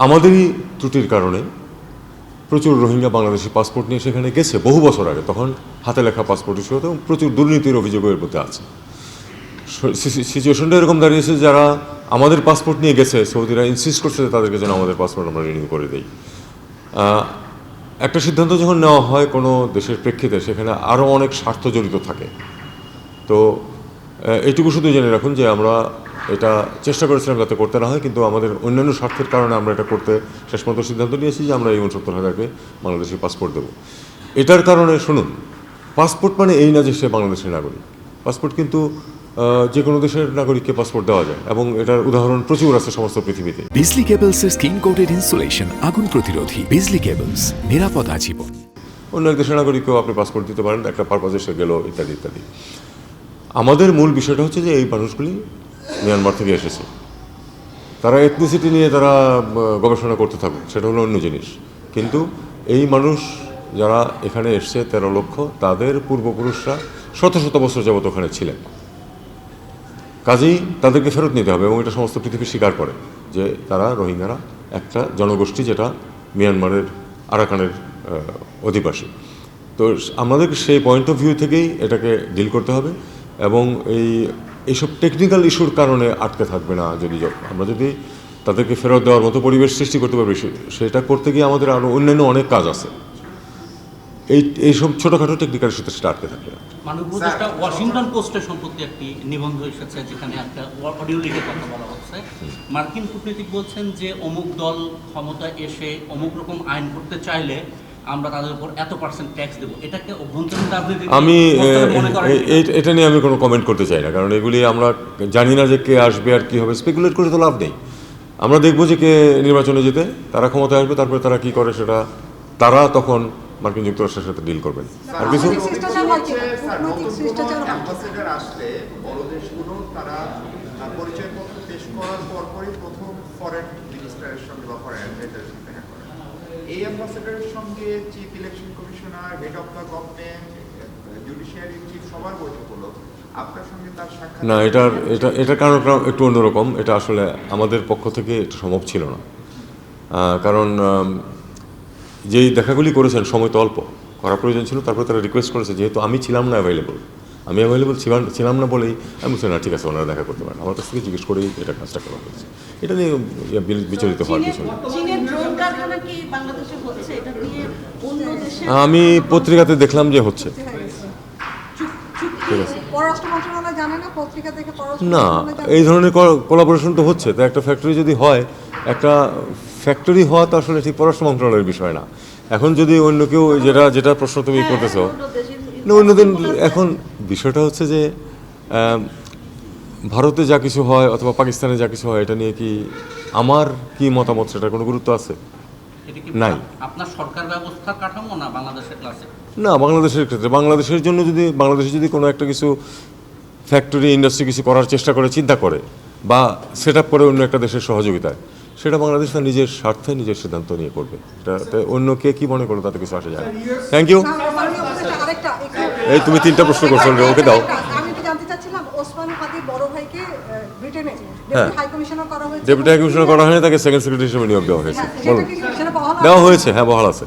আমাদেরই ত্রুটির কারণে প্রচুর রোহিঙ্গা বাংলাদেশি পাসপোর্ট নিয়ে সেখানে গেছে বহু বছর আগে, তখন হাতে লেখা পাসপোর্ট ইস্যু হতো এবং প্রচুর দুর্নীতির অভিযোগও এর মধ্যে আছে। সিচুয়েশনটা এরকম দাঁড়িয়েছে, যারা আমাদের পাসপোর্ট নিয়ে গেছে সৌদিরা ইনসিস্ট করছে যে তাদেরকে যেন আমাদের পাসপোর্ট আমরা রিনিউ করে দিই। একটা সিদ্ধান্ত যখন নেওয়া হয় কোনো দেশের প্রেক্ষিতে, সেখানে আরও অনেক স্বার্থ জড়িত থাকে। তো এইটুকু শুধু জেনে রাখুন যে আমরা এটা চেষ্টা করেছিলাম যাতে করতে না হয়, কিন্তু আমাদের অন্যান্য স্বার্থের কারণে আমরা এটা করতে শেষ পর্যন্ত সিদ্ধান্ত নিয়েছি যে আমরা এই 69,000-কে বাংলাদেশি পাসপোর্ট দেবো। এটার কারণে শুনুন, পাসপোর্ট মানে এই না যে সে বাংলাদেশের নাগরিক। পাসপোর্ট কিন্তু যে কোনো দেশের নাগরিককে পাসপোর্ট দেওয়া যায়, এবং এটার উদাহরণ প্রচুর আছে সমস্ত পৃথিবীতে। বিজলি কেবলস এর স্কিন কোটেড ইনসুলেশন আগুন প্রতিরোধী। বিজলি কেবলস, নিরাপদ আজীবন। অন্য এক দেশের নাগরিককেও আপনি পাসপোর্ট দিতে পারেন, একটা পারপাজে সে গেল, ইত্যাদি ইত্যাদি। আমাদের মূল বিষয়টা হচ্ছে যে এই মানুষগুলি মিয়ানমার থেকে এসেছে, তারা এথনিসিটি নিয়ে তারা গবেষণা করতে থাকুক, সেটা হলো অন্য জিনিস। কিন্তু এই মানুষ যারা এখানে এসছে 13 লক্ষ, তাদের পূর্বপুরুষরা শত শত বছর যাবত ওখানে ছিলেন। কাজেই তাদেরকে ফেরত নিতে হবে, এবং এটা সমস্ত পৃথিবী স্বীকার করে যে তারা রোহিঙ্গারা একটা জনগোষ্ঠী যেটা মিয়ানমারের আরাকানের অধিবাসী। তো আমাদের সেই পয়েন্ট অফ ভিউ থেকেই এটাকে ডিল করতে হবে, এবং এইসব টেকনিক্যাল ইস্যুর কারণে আটকে থাকবে না। আমরা যদি তাদেরকে ফেরত দেওয়ার মতো পরিবেশ সৃষ্টি করতে পারবে, সেটা করতে গিয়ে আমাদের আরও অন্যান্য অনেক কাজ আছে। এইসব ছোটোখাটো টেকনিক্যাল ইস্যুতে সেটা আটকে থাকবে না। ওয়াশিংটন পোস্টে সম্প্রতি একটি নিবন্ধ এসেছে, যেখানে একটা অডিও লিখে কথা বলা হচ্ছে। মার্কিন কূটনীতিক বলছেন যে অমুক দল ক্ষমতা এসে অমুক রকম আইন করতে চাইলে আমরা তাদের উপর এত% ট্যাক্স দেবো। এটাকে অভ্যন্তরীণ রাজনীতি এটা নিয়ে আমি কোনো কমেন্ট করতে চাই না, কারণ এগুলি আমরা জানি না যে কে আসবে আর কী হবে। স্পেকুলেট করে তো লাভ নেই। আমরা দেখবো যে কে নির্বাচনে যেতে, তারা ক্ষমতায় আসবে, তারপরে তারা কী করে সেটা তারা তখন মার্কিন যুক্তরাষ্ট্রের সাথে ডিল করবেন। আর কিছু এই অ্যাম্বাসেডারের সঙ্গে chief election commissioner, head of the government, judiciary chief সবার বৈঠক হলো, আপনার সঙ্গে তার সাক্ষাৎ? না, এটার কারণ একটু অন্যরকম। এটা আসলে আমাদের পক্ষ থেকে এটা সম্ভব ছিল না, কারণ যেই দেখাগুলি করেছেন সময় তো অল্প, করা প্রয়োজন ছিল। তারপরে তারা রিকোয়েস্ট করেছে, যেহেতু আমি ছিলাম না অ্যাভেলেবল, আমি অ্যাভেলেবল ছিলাম না বলেই আমি বলছি না ঠিক আছে, ওনারা দেখা করতে পারেন। আমার কাছ থেকে জিজ্ঞেস করেই এটা কাজটা করা হয়েছে। এটা নিয়ে বিচলিত হওয়ার কিছু নেই। আমি পত্রিকাতে দেখলাম যে হচ্ছে। ঠিক আছে, না এই ধরনের কোলাবোরেশন তো হচ্ছে। তো একটা ফ্যাক্টরি যদি হয়, একটা ফ্যাক্টরি হওয়া তো আসলে ঠিক পররাষ্ট্র মন্ত্রণালয়ের বিষয় না। এখন যদি অন্য কেউ, যেটা প্রশ্ন তুমি করতেছো, অন্যদিন, এখন বিষয়টা হচ্ছে যে ভারতে যা কিছু হয় অথবা পাকিস্তানে যা কিছু হয়, এটা নিয়ে কি আমার কি মতামত, সেটার কোনো গুরুত্ব আছে? নাই। আপনার সরকার ব্যবস্থা কাঠামো না বাংলাদেশের ক্লাসে? না, বাংলাদেশের ক্ষেত্রে বাংলাদেশের জন্য যদি বাংলাদেশে যদি কোনো একটা কিছু ফ্যাক্টরি ইন্ডাস্ট্রি কিছু করার চেষ্টা করে, চিন্তা করে, বা সেট আপ করে অন্য একটা দেশের সহযোগিতায়, সেটা বাংলাদেশ তার নিজের স্বার্থে নিজের সিদ্ধান্ত নিয়ে করবে। এটাতে অন্য কে কী মনে করো তাতে কিছু আসে যায় না। Thank you. এই তুমি 3টা প্রশ্ন করছো, ওকে দাও। হ্যাঁ, ডেপুটি হাই কমিশনার করা হয়নি, তাকে সেকেন্ড সেক্রেটারি হিসেবে নিয়োগ দেওয়া হয়েছে। বলুন। দেওয়া হয়েছে, হ্যাঁ, বহাল আছে।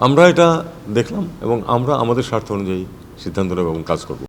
আমরা এটা দেখলাম, এবং আমরা আমাদের স্বার্থ অনুযায়ী সিদ্ধান্ত নেব এবং কাজ করব।